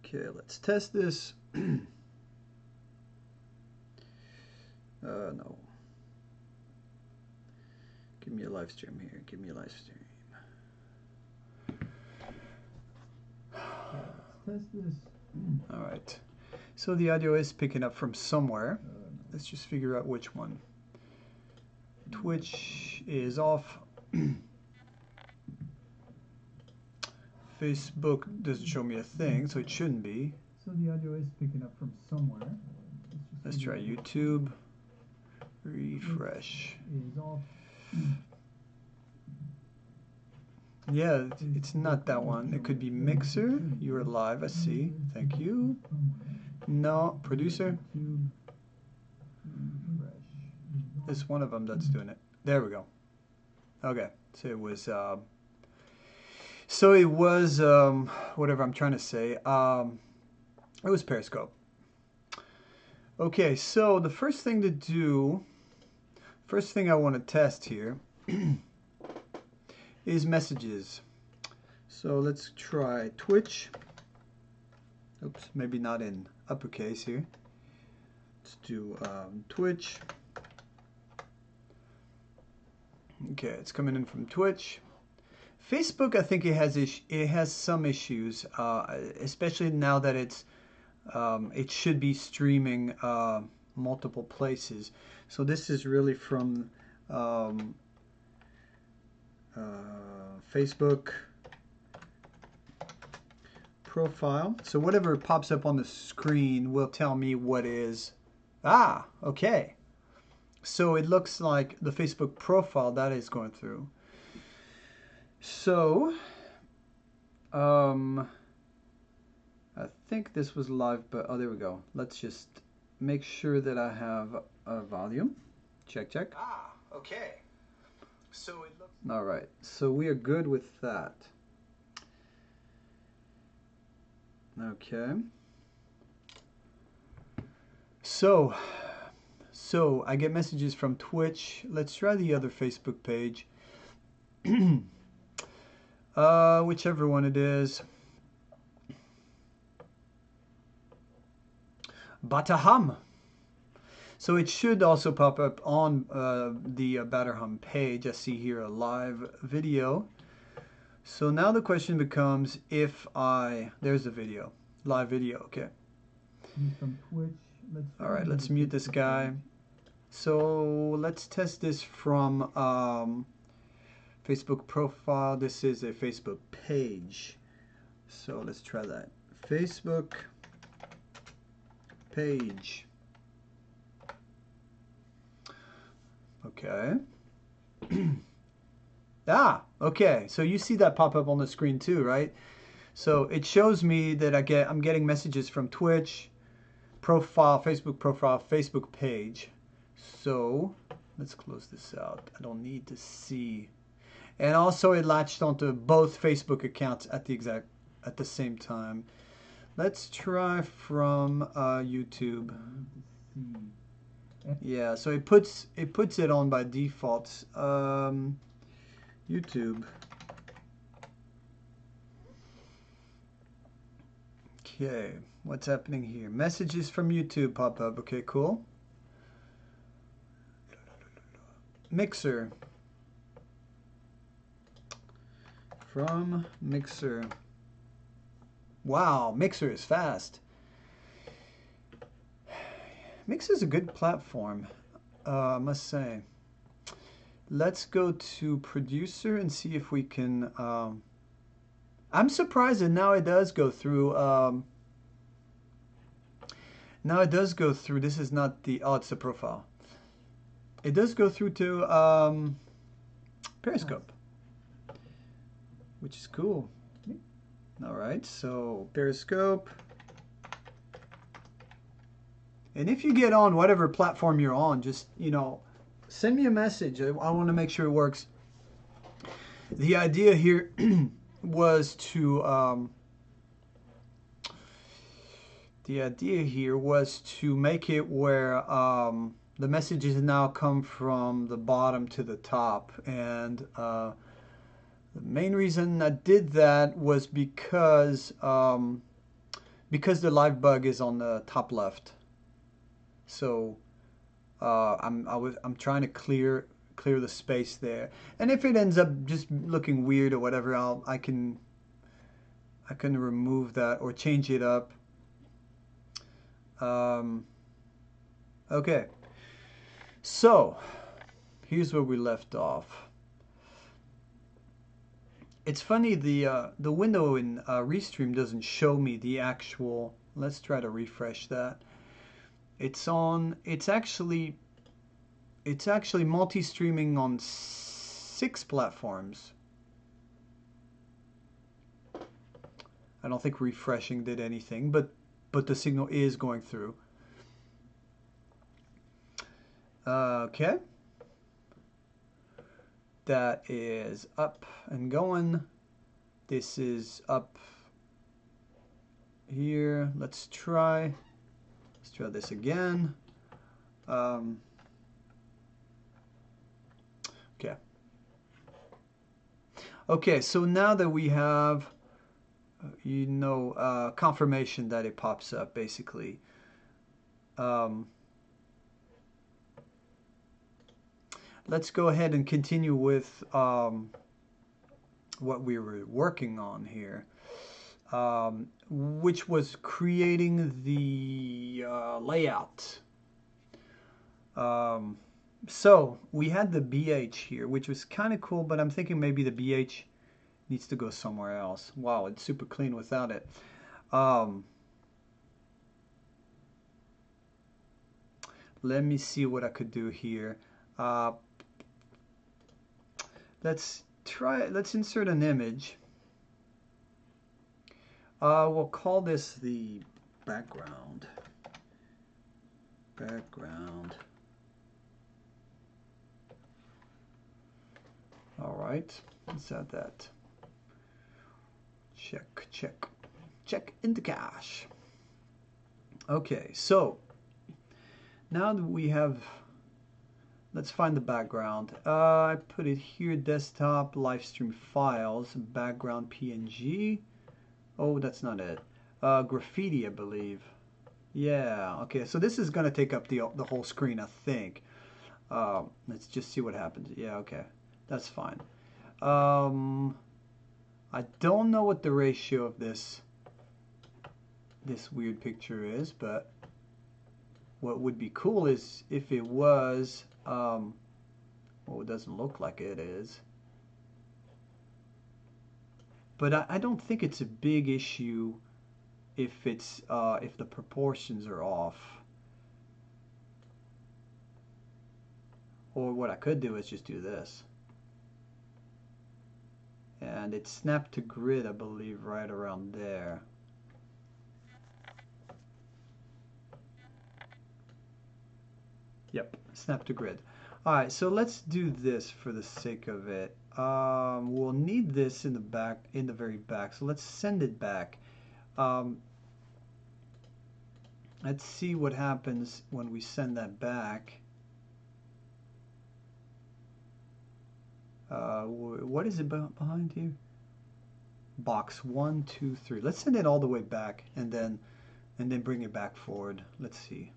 Okay, let's test this. No. Give me a live stream here. Give me a live stream. Let's test this. All right. So the audio is picking up from somewhere. Let's just figure out which one. Twitch is off. Facebook doesn't show me a thing, so it shouldn't be. So the audio is picking up from somewhere. Let's try YouTube. Refresh. Is off. Yeah, it's not that one. It could be Mixer. You are live, I see. Thank you. No, producer. It's one of them that's doing it. There we go. Okay, so it was whatever I'm trying to say. It was Periscope. Okay, so the first thing I want to test here is messages. So let's try Twitch. Oops, maybe not in uppercase here. Let's do Twitch. Okay, it's coming in from Twitch. Facebook, I think it has some issues, especially now that it should be streaming multiple places. So this is really from Facebook profile. So whatever pops up on the screen will tell me what is. Ah, okay. So it looks like the Facebook profile that is going through. So, I think this was live, but oh, there we go. Let's just make sure that I have a volume. Check, check. Ah, okay. So it looks. All right. So we are good with that. Okay. So I get messages from Twitch. Let's try the other Facebook page. Whichever one it is. Bataham. So it should also pop up on the Bataham page. I see here a live video. So now the question becomes there's the video. Live video, okay. From Twitch. All right, let's mute this guy. So let's test this from Facebook profile. This is a Facebook page. So let's try that. Facebook page. Okay. Okay. So you see that pop up on the screen too, right? So it shows me that I'm getting messages from Twitch profile, Facebook page. So let's close this out. I don't need to see. And also it latched onto both Facebook accounts at the same time. Let's try from YouTube. Yeah, so it puts it on by default. YouTube. Okay, what's happening here? Messages from YouTube pop up. Okay, cool. Mixer. From Mixer. Wow, Mixer is fast. Mixer is a good platform, I must say. Let's go to producer and see if we can. I'm surprised that now it does go through. Now it does go through. This is not the. Oh, it's the profile. It does go through to Periscope, which is cool. All right, so Periscope. And if you get on whatever platform you're on, just, send me a message. I want to make sure it works. The idea here was to make it where the messages now come from the bottom to the top, and The main reason I did that was because the live bug is on the top left. So I'm trying to clear the space there. And if it ends up just looking weird or whatever, I can remove that or change it up. Okay. So here's where we left off. It's funny, the window in Restream doesn't show me the actual. Let's try to refresh that. It's actually multi-streaming on 6 platforms. I don't think refreshing did anything, but the signal is going through. Okay. That is up and going. This is up here. Let's try this again. Okay. Okay, so now that we have, confirmation that it pops up, basically. Let's go ahead and continue with what we were working on here, which was creating the layout. So we had the BH here, which was kind of cool, but I'm thinking maybe the BH needs to go somewhere else. Wow, it's super clean without it. Let me see what I could do here. Let's insert an image. We'll call this the background. All right, let's add that. Check into cache. Okay, so now that we have, let's find the background. I put it here, desktop, live stream files, background PNG. Oh, that's not it. Graffiti, I believe. Yeah, okay, so this is gonna take up the whole screen, I think. Let's just see what happens. Yeah, okay, that's fine. I don't know what the ratio of this weird picture is, but what would be cool is if it was, well, it doesn't look like it is. But I don't think it's a big issue if it's if the proportions are off. Or what I could do is just do this. And it's snapped to grid, I believe, right around there. Yep, snap to grid. All right, so let's do this for the sake of it. We'll need this in the very back. So let's send it back. Let's see what happens when we send that back. What is it behind here? Box 1, 2, 3. Let's send it all the way back and then bring it back forward. Let's see.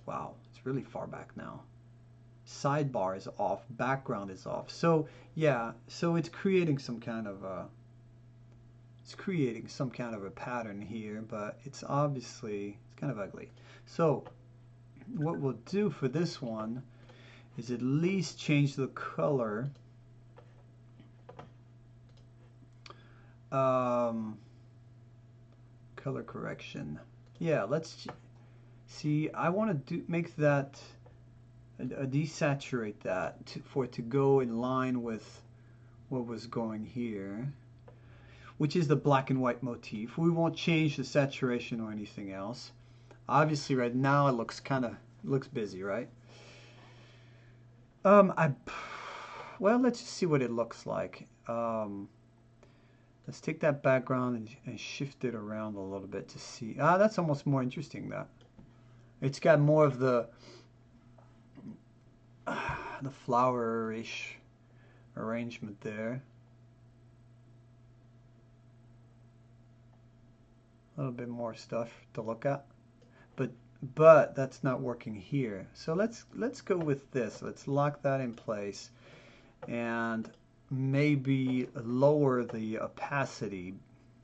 Wow, it's really far back now. Sidebar is off, background is off. So yeah, so it's creating some kind of a pattern here, but it's obviously kind of ugly. So what we'll do for this one is at least change the color. Color correction. Yeah, let's see. I want to make that desaturate that for it to go in line with what was going here, which is the black and white motif. We won't change the saturation or anything else. Obviously, right now it looks busy, right? Well, let's just see what it looks like. Let's take that background and shift it around a little bit to see. That's almost more interesting. That it's got more of the flower-ish arrangement there. A little bit more stuff to look at, but that's not working here. So let's go with this. Let's lock that in place and maybe lower the opacity.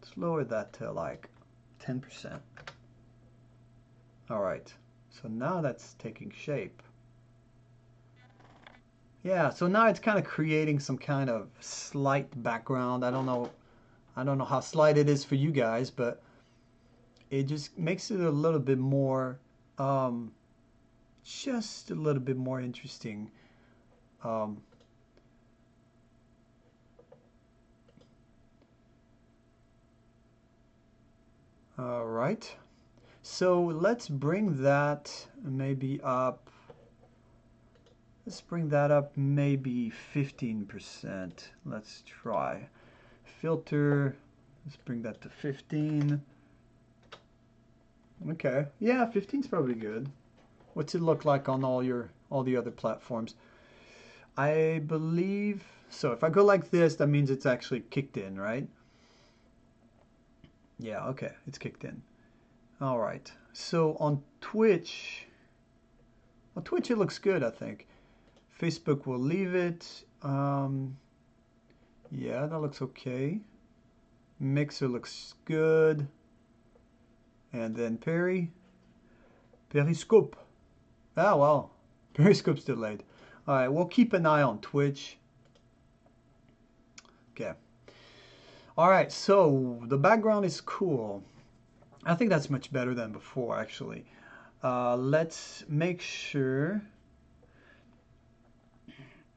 Let's lower that to like 10%. All right, so now that's taking shape. Yeah, so now it's kind of creating some kind of slight background. I don't know how slight it is for you guys, but it just makes it a little bit more, just a little bit more interesting. All right, so let's bring that maybe up. Let's bring that up maybe 15%. Let's try. Filter, let's bring that to 15. Okay, yeah, 15 is probably good. What's it look like on all the other platforms? I believe so. If I go like this, that means it's actually kicked in, right? Yeah, okay, it's kicked in. All right. So on Twitch it looks good, I think. Facebook will leave it. Yeah, that looks okay. Mixer looks good. And then Periscope. Ah, well, Periscope's delayed. All right, we'll keep an eye on Twitch. Okay. All right, so the background is cool. I think that's much better than before, actually. Let's make sure.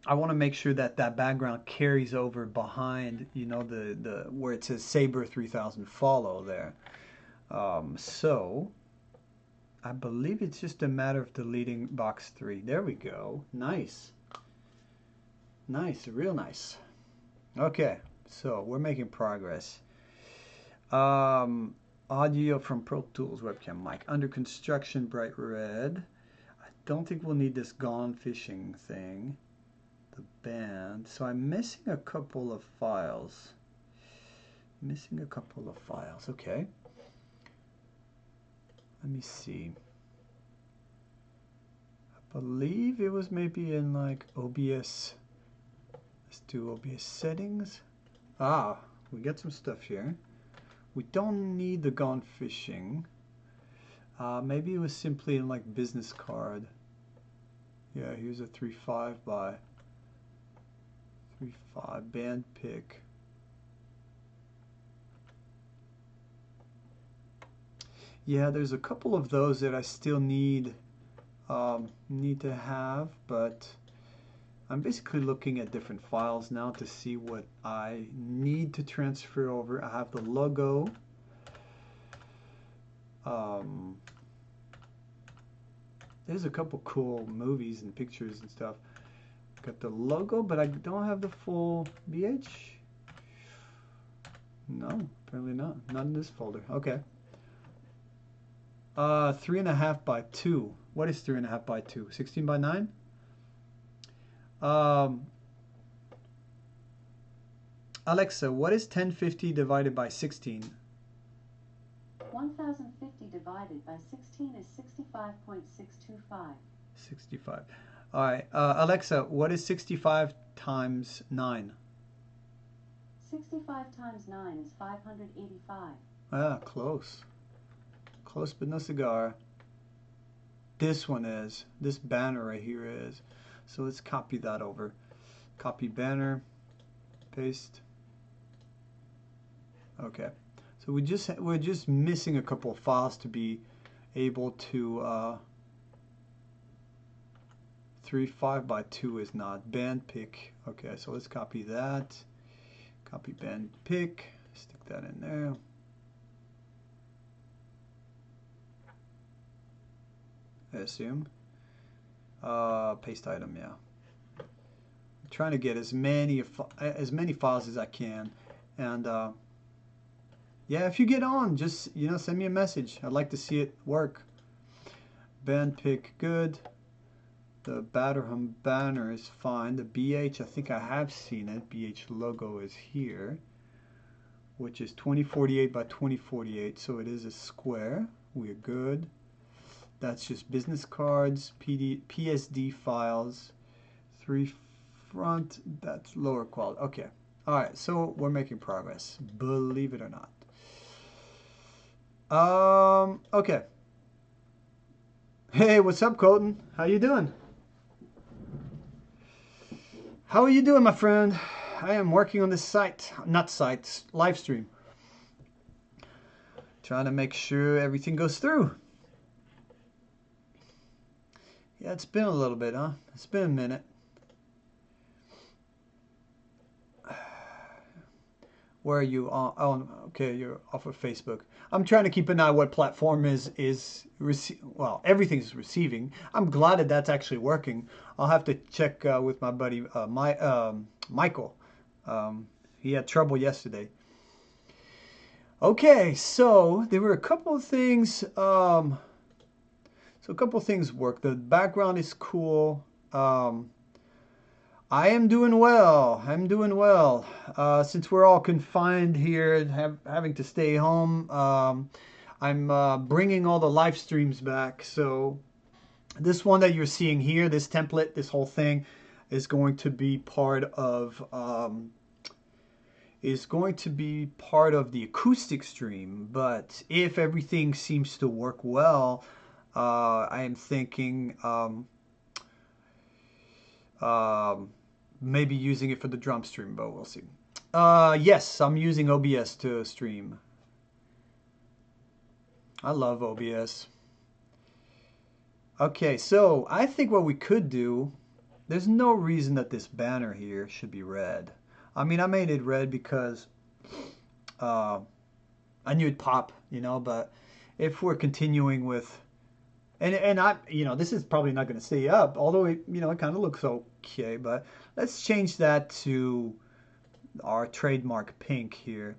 I want to make sure that that background carries over behind, you know, the where it says Saber 3000 follow there. So I believe it's just a matter of deleting box 3. There we go. Nice. Nice, real nice. Okay, so we're making progress. Audio from Pro Tools webcam mic. Under construction, bright red. I don't think we'll need this gone fishing thing. The band. So I'm missing a couple of files. Okay. Let me see. I believe it was maybe in like OBS. Let's do OBS settings. Ah, we got some stuff here. We don't need the gone fishing. Maybe it was simply in like business card. Yeah, here's a 3.5 by 3.5 band pick. Yeah, there's a couple of those that I still need to have, but I'm basically looking at different files now to see what I need to transfer over. I have the logo. There's a couple cool movies and pictures and stuff. Got the logo, but I don't have the full BH. No, apparently not. Not in this folder. Okay. 3.5 by 2. What is 3.5 by 2? 16 by 9? Alexa, what is 1050 divided by 16? 1050 divided by 16 is 65.625. 65. All right. Alexa, what is 65 times 9? 65 times 9 is 585. Ah, close. Close, but no cigar. This one is. This banner right here is. So let's copy that over. Copy banner. Paste. Okay. So we're just missing a couple of files to be able to 3.5 by 2 is not band pick. Okay, so let's copy that. Copy band pick. Stick that in there. I assume. Paste item, yeah. I'm trying to get as many files as I can, and yeah, if you get on, just send me a message. I'd like to see it work. Band pick, good. The Batterham banner is fine. The BH, I think I have seen it. BH logo is here, which is 2048 by 2048, so it is a square. We're good. That's just business cards, PSD files, 3 front, that's lower quality. Okay. All right, so we're making progress, believe it or not. Okay. Hey, what's up, Colton? How you doing? How are you doing, my friend? I am working on this live stream. Trying to make sure everything goes through. Yeah, it's been a little bit, huh? It's been a minute. Where are you on? Oh, okay, you're off of Facebook. I'm trying to keep an eye on what platform well, everything's receiving. I'm glad that that's actually working. I'll have to check with my buddy Michael. He had trouble yesterday. Okay, so there were a couple of things. So a couple of things work. The background is cool. I am doing well. I'm doing well. Since we're all confined here, having to stay home, I'm bringing all the live streams back. So this one that you're seeing here, this template, this whole thing, is going to be part of the acoustic stream. But if everything seems to work well, I am thinking. Maybe using it for the drum stream, but we'll see. Yes, I'm using OBS to stream. I love OBS. Okay, so I think what we could do, there's no reason that this banner here should be red. I mean, I made it red because I knew it'd pop, but if we're continuing with, and I, this is probably not going to stay up, although it kind of looks okay, but let's change that to our trademark pink here.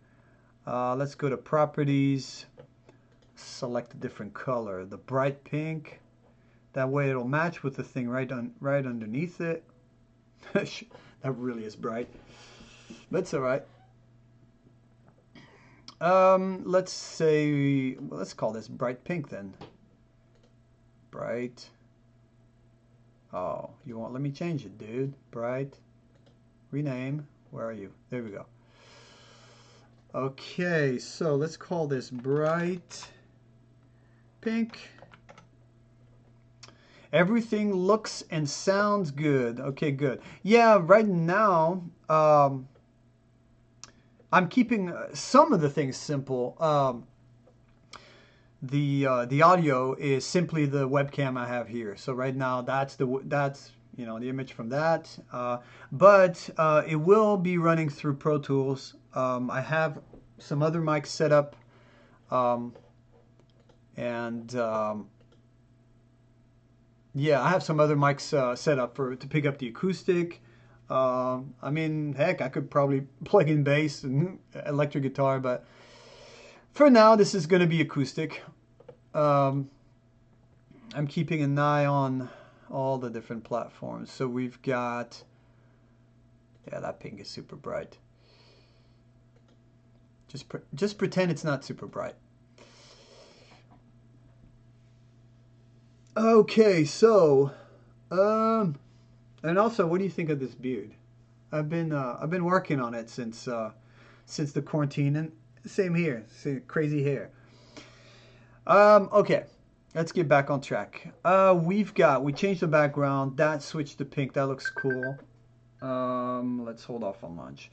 Let's go to properties, select a different color, the bright pink. That way it'll match with the thing right underneath it. That really is bright, but it's all right. Let's call this bright pink then. Bright. Oh, you won't let me change it, dude. Bright. Rename. Where are you? There we go. Okay, so let's call this bright pink. Everything looks and sounds good. Okay, good. Yeah, right now, I'm keeping some of the things simple. The audio is simply the webcam I have here. So right now that's the image from that. But it will be running through Pro Tools. I have some other mics set up, yeah, I have some other mics set up to pick up the acoustic. I mean, heck, I could probably plug in bass and electric guitar, but for now, this is going to be acoustic. I'm keeping an eye on all the different platforms. So we've got, yeah, that pink is super bright. Just pretend it's not super bright. Okay, so, and also, what do you think of this beard? I've been working on it since the quarantine, and same here, crazy hair. Okay, let's get back on track. We changed the background. That switched to pink. That looks cool. Let's hold off on lunch.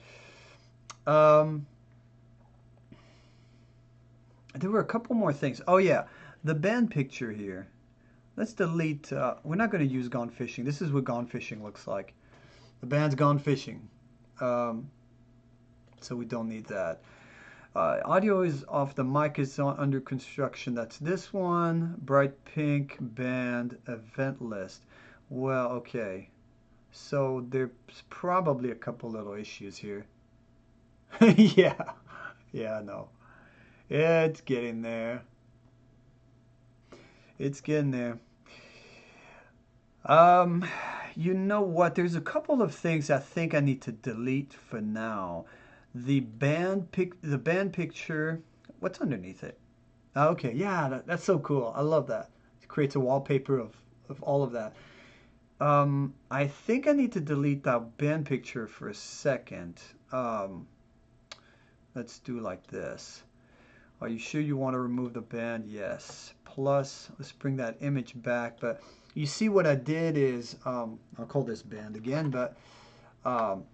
There were a couple more things. Oh yeah, the band picture here. Let's delete. We're not going to use Gone Fishing. This is what Gone Fishing looks like. The band's Gone Fishing. So we don't need that. Audio is off. The mic is under construction. That's this one. Bright pink band event list. Well, okay. So there's probably a couple little issues here. Yeah. Yeah, I know. Yeah, it's getting there. It's getting there. Um, you know what? There's a couple of things I think I need to delete for now. The band picture. What's underneath it? Okay, yeah, that's so cool. I love that. It creates a wallpaper of all of that. I think I need to delete that band picture for a second. Um, let's do like this. Are you sure you want to remove the band? Yes. Plus, let's bring that image back. But you see what I did is, I'll call this band again, but um,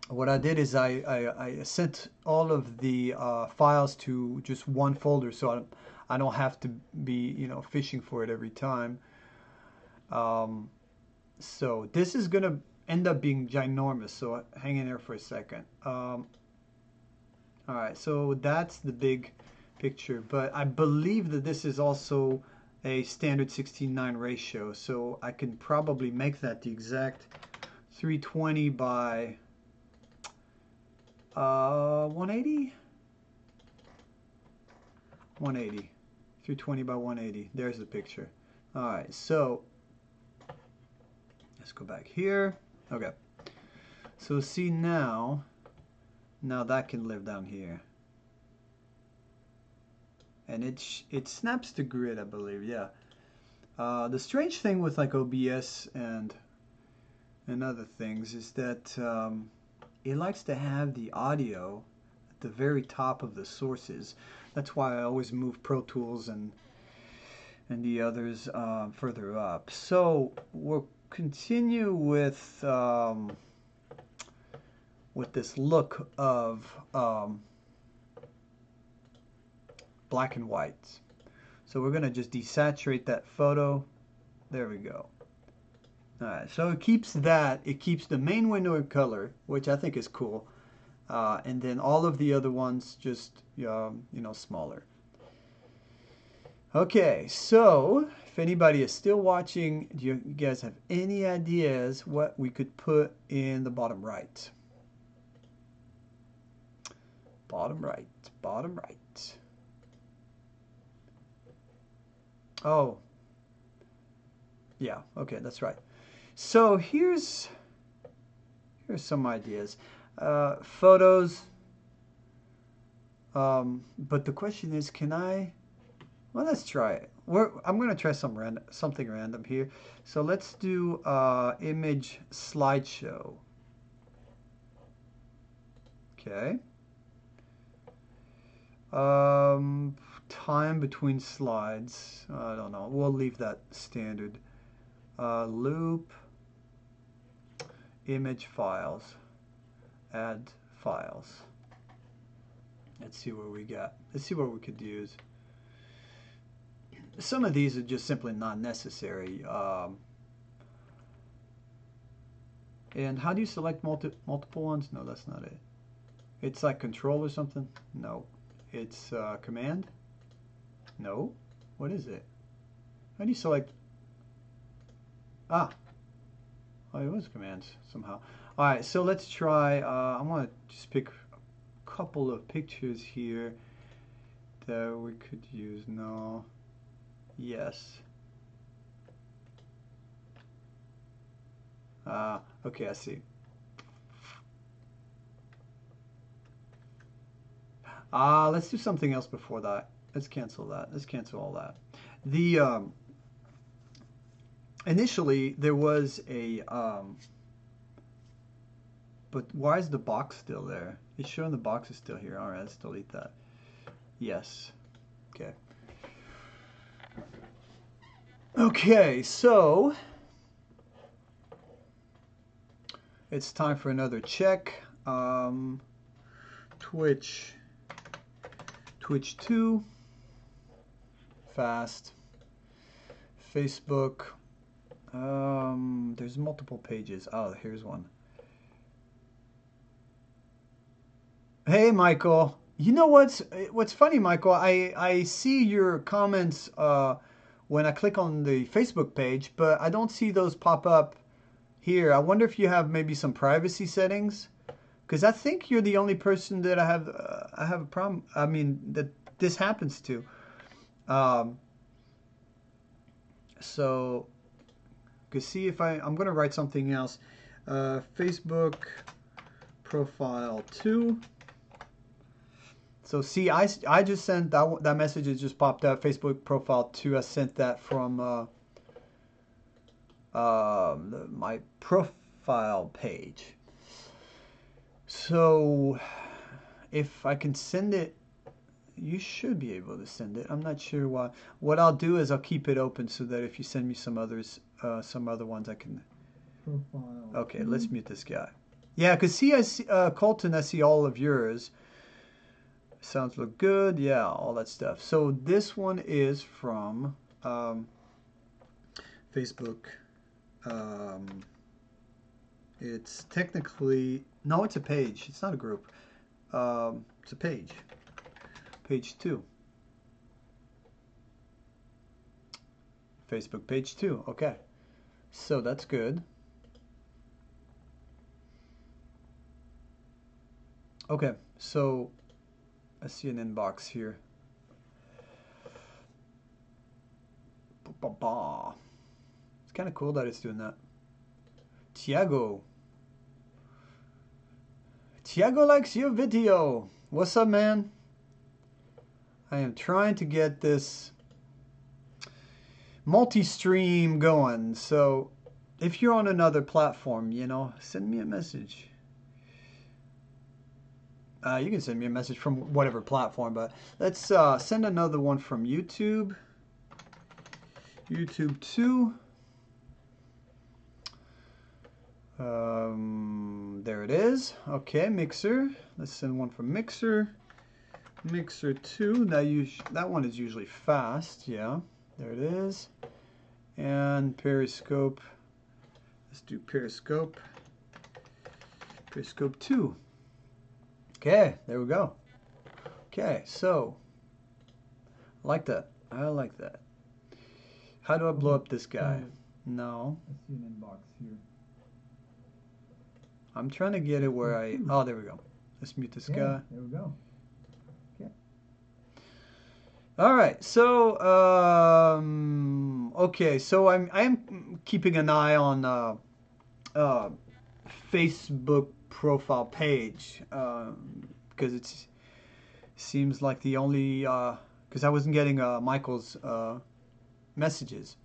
what I did is I sent all of the files to just one folder so I don't have to be, fishing for it every time. Um, so this is going to end up being ginormous, so hang in there for a second. All right, so that's the big picture, but I believe that this is also a standard 16:9 ratio, so I can probably make that the exact 320 by 180? 180. 320 by 180. There's the picture. All right, so let's go back here. Okay, so see now that can live down here. And it snaps the grid, I believe. Yeah. The strange thing with like OBS and other things is that it likes to have the audio at the very top of the sources. That's why I always move Pro Tools and the others further up. So we'll continue with this look of black and white. So we're going to just desaturate that photo. There we go. Alright, so it keeps the main window in color, which I think is cool. And then all of the other ones just, smaller. Okay, so if anybody is still watching, do you guys have any ideas what we could put in the bottom right? Bottom right, bottom right. Oh, yeah, okay, that's right. So here's some ideas. Photos. But the question is, can I? Well, let's try it. I'm going to try something random here. So let's do image slideshow. Okay. Time between slides. I don't know. We'll leave that standard. Loop. Image files. Add files. Let's see what we got. Let's see what we could use. Some of these are just simply not necessary. And how do you select multiple ones? No, that's not it. It's like control or something? No. It's command? No. What is it? How do you select? Ah. Oh, it was commands somehow. All right, so let's try. I want to just pick a couple of pictures here that we could use. No. Yes. Okay, I see. Let's do something else before that. Let's cancel that. Let's cancel all that. The initially there was a but why is the box still there? It's showing the box is still here. All right, let's delete that. Yes. Okay. Okay, so it's time for another check. Twitch 2, fast. Facebook. There's multiple pages. Oh, here's one. Hey, Michael. You know what's funny, Michael? I see your comments when I click on the Facebook page, but I don't see those pop up here. I wonder if you have maybe some privacy settings, because I think you're the only person that I have a problem. I mean that this happens to. So Because see if I'm going to write something else. Facebook profile 2. So see, I just sent that message has just popped up. Facebook profile 2. I sent that from my profile page. So if I can send it, you should be able to send it. I'm not sure why. What I'll do is I'll keep it open so that if you send me some other ones, I can. Profile. Okay, let's mute this guy. Yeah, because see, I see, Colton, I see all of yours. Sounds look good. Yeah, all that stuff. So this one is from Facebook. It's technically, no, it's a page. It's not a group. It's a page. Page 2. Facebook page 2. Okay. So that's good. Okay. So I see an inbox here. It's kind of cool that it's doing that. Tiago likes your video. What's up, man? I am trying to get this multi-stream going. So if you're on another platform, you know, send me a message. You can send me a message from whatever platform, but let's send another one from YouTube. YouTube 2. There it is. Okay, Mixer. Let's send one from Mixer. Mixer 2. That one is usually fast. Yeah, there it is. And Periscope. Let's do Periscope. Periscope 2. Okay, there we go. Okay, so I like that. I like that. How do I blow up this guy? No. I see an inbox here. I'm trying to get it where I... Oh, there we go. Let's mute this guy. There we go. Okay. All right. So, okay. So I am keeping an eye on Facebook profile page because it seems like the only because I wasn't getting Michael's messages,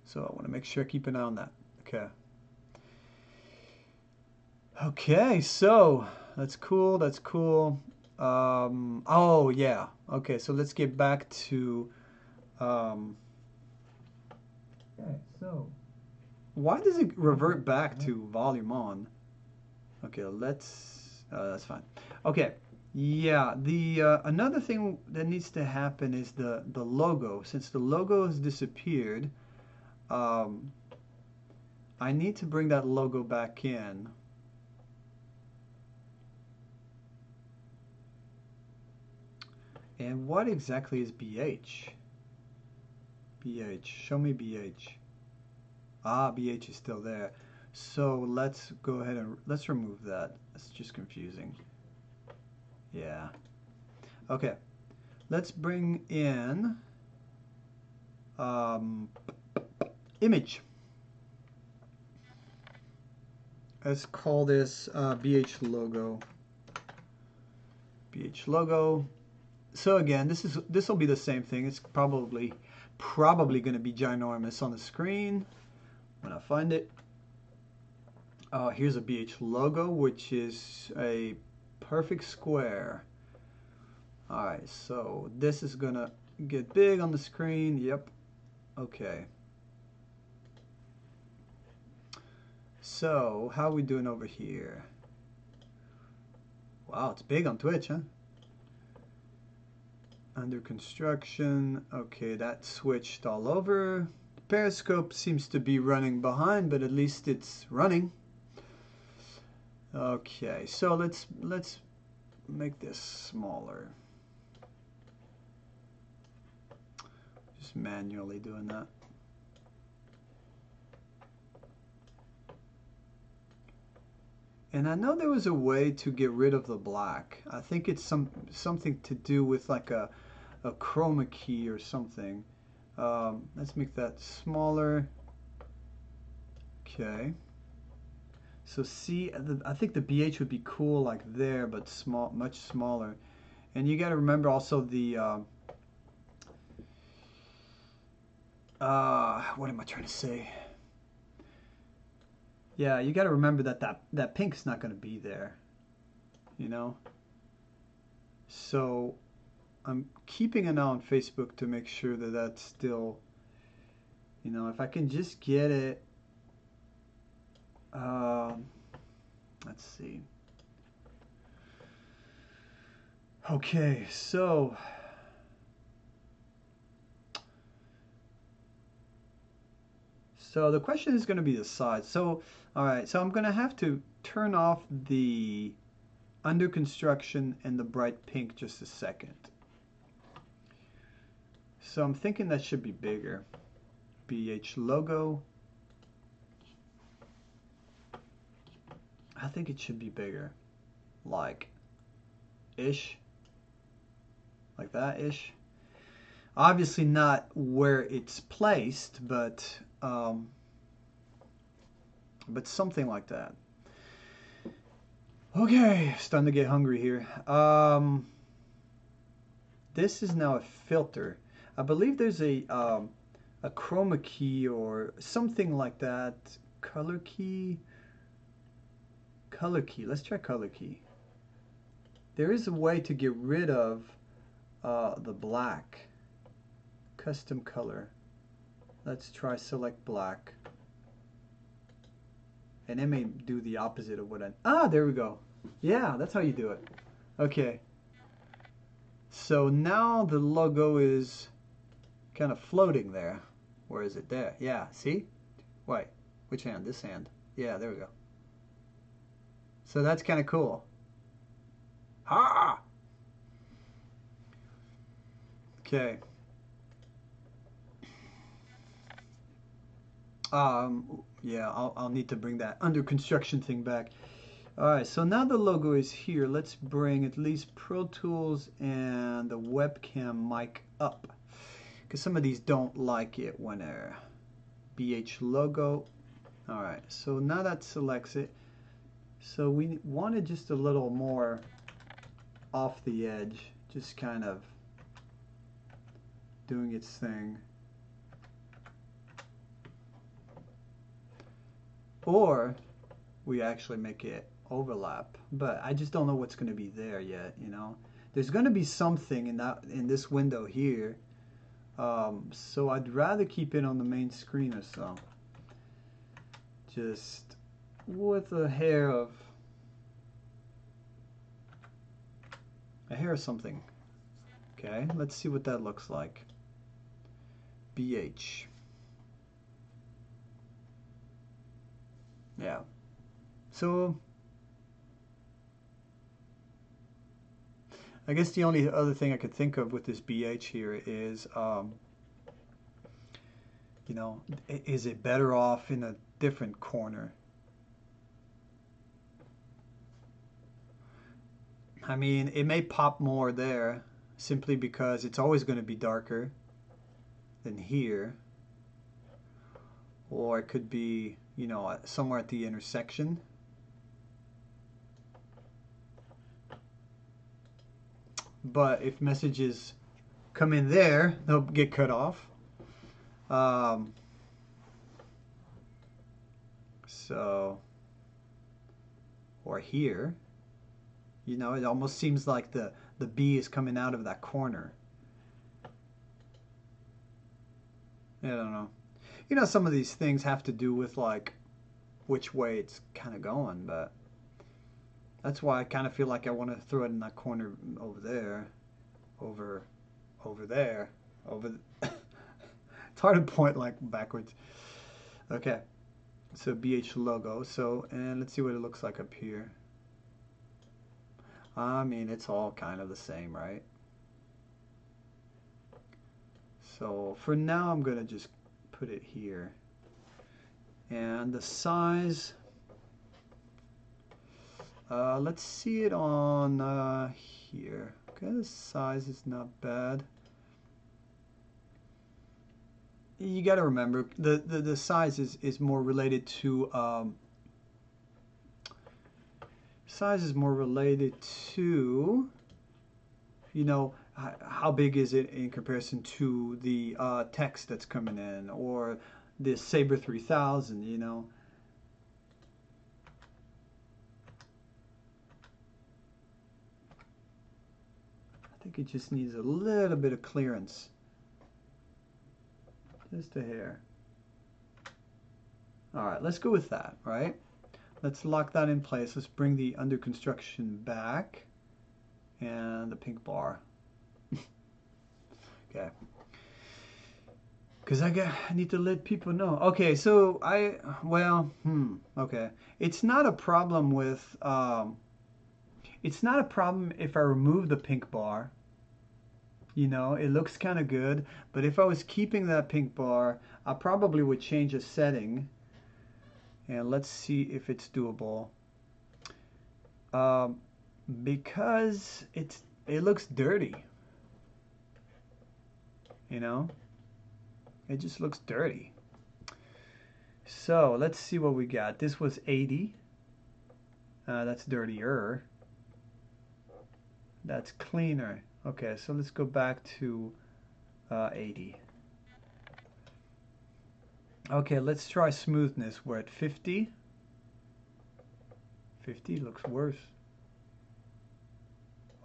so I want to make sure I keep an eye on that. Okay. Okay, so that's cool. That's cool. Oh yeah. Okay, so let's get back to. Okay, so Why does it revert back to volume on? Okay, let's. That's fine. Okay. Yeah. The another thing that needs to happen is the logo. Since the logo has disappeared, I need to bring that logo back in. And what exactly is BH? BH. Show me BH. Ah, BH is still there. So let's go ahead and let's remove that. It's just confusing. Yeah. Okay. Let's bring in image. Let's call this BH logo. BH logo. So again, this will be the same thing. It's probably going to be ginormous on the screen when I find it. Here's a BH logo, which is a perfect square. All right, so this is gonna get big on the screen. Yep. Okay. So how are we doing over here? Wow, it's big on Twitch, huh? Under construction. Okay, that switched all over. Periscope seems to be running behind, but at least it's running. Okay, so let's make this smaller. Just manually doing that. And I know there was a way to get rid of the black. I think it's something to do with like a chroma key or something. Let's make that smaller. Okay. So see, I think the BH would be cool like there, but small, much smaller. And you got to remember also the what am I trying to say? Yeah, you got to remember that that pink's not going to be there, you know? So I'm keeping an eye on Facebook to make sure that that's still, you know, if I can just get it, let's see. Okay, so the question is going to be the size. So, all right, so I'm going to have to turn off the under construction and the bright pink just a second. So I'm thinking that should be bigger. BH logo. I think it should be bigger. Like ish. Like that ish. Obviously not where it's placed, but something like that. Okay, starting to get hungry here. This is now a filter. I believe there's a chroma key or something like that. Color key. Color key. Let's try color key. There is a way to get rid of the black. Custom color. Let's try select black. And it may do the opposite of what there we go. Yeah, that's how you do it. Okay. So now the logo is kind of floating there. Where is it? There. Yeah, see? Wait, which hand? This hand. Yeah, there we go. So that's kind of cool. Ha! Okay. Yeah, I'll need to bring that under construction thing back. Alright, so now the logo is here. Let's bring at least Pro Tools and the webcam mic up. Because some of these don't like it when they're BH logo. Alright, so now that selects it. So we wanted just a little more off the edge. Just kind of doing its thing. Or we actually make it overlap, but I just don't know what's going to be there yet, you know. There's going to be something in this window here, so I'd rather keep it on the main screen or so, just with a hair of something. Okay, let's see what that looks like. BH. Yeah. So I guess the only other thing I could think of with this BH here is, you know, is it better off in a different corner? I mean, it may pop more there simply because it's always going to be darker than here. Or it could be, you know, somewhere at the intersection. But if messages come in there, they'll get cut off. So, or here, you know, it almost seems like the B is coming out of that corner. I don't know. You know, some of these things have to do with like which way it's kind of going, but that's why I kind of feel like I want to throw it in that corner over there, over there, it's hard to point like backwards. Okay, so BH logo. So, and let's see what it looks like up here. I mean, it's all kind of the same, right? So for now, I'm gonna just put it here. And the size, let's see it on here. Okay, the size is not bad. you got to remember the size is more related to size is more related to, you know, how big is it in comparison to the text that's coming in, or this Sabre 3000, you know. I think it just needs a little bit of clearance. Just a hair. All right, let's go with that, right? Let's lock that in place. Let's bring the under construction back and the pink bar. Okay. Because I need to let people know. Okay, so okay. It's not a problem with, it's not a problem if I remove the pink bar. You know, it looks kind of good, but if I was keeping that pink bar, I probably would change a setting. And let's see if it's doable. Because it looks dirty. You know? It just looks dirty. So let's see what we got. This was 80. That's dirtier. That's cleaner. Okay, so let's go back to 80. Okay, let's try smoothness. We're at 50. 50 looks worse.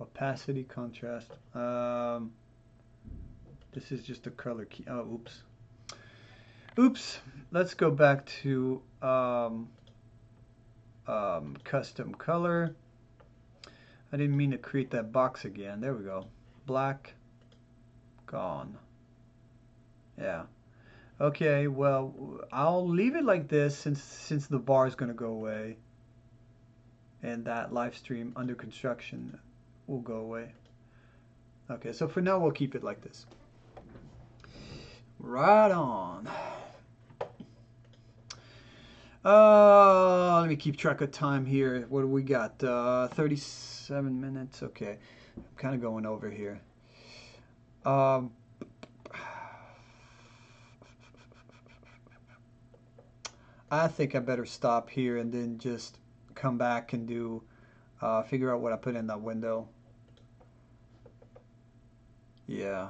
Opacity, contrast. This is just a color key. Oh, oops. Oops. Let's go back to custom color. I didn't mean to create that box again. There we go. Black. Gone. Yeah. Okay, well, I'll leave it like this since the bar is going to go away. And that live stream under construction will go away. Okay, so for now we'll keep it like this. Right on. Let me keep track of time here. What do we got? 37 minutes. Okay, I'm kind of going over here. I think I better stop here and then just come back and do figure out what I put in that window. Yeah,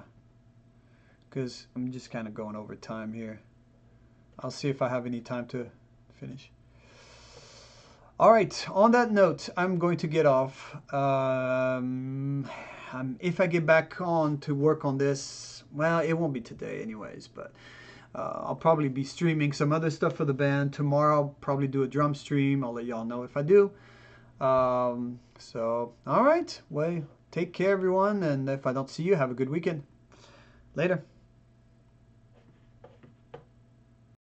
because I'm just kind of going over time here. I'll see if I have any time to finish. All right, on that note, I'm going to get off. If I get back on to work on this, well, it won't be today anyways, but I'll probably be streaming some other stuff for the band. Tomorrow I'll probably do a drum stream. I'll let y'all know if I do. So, all right, well, take care everyone, and if I don't see you, have a good weekend. Later.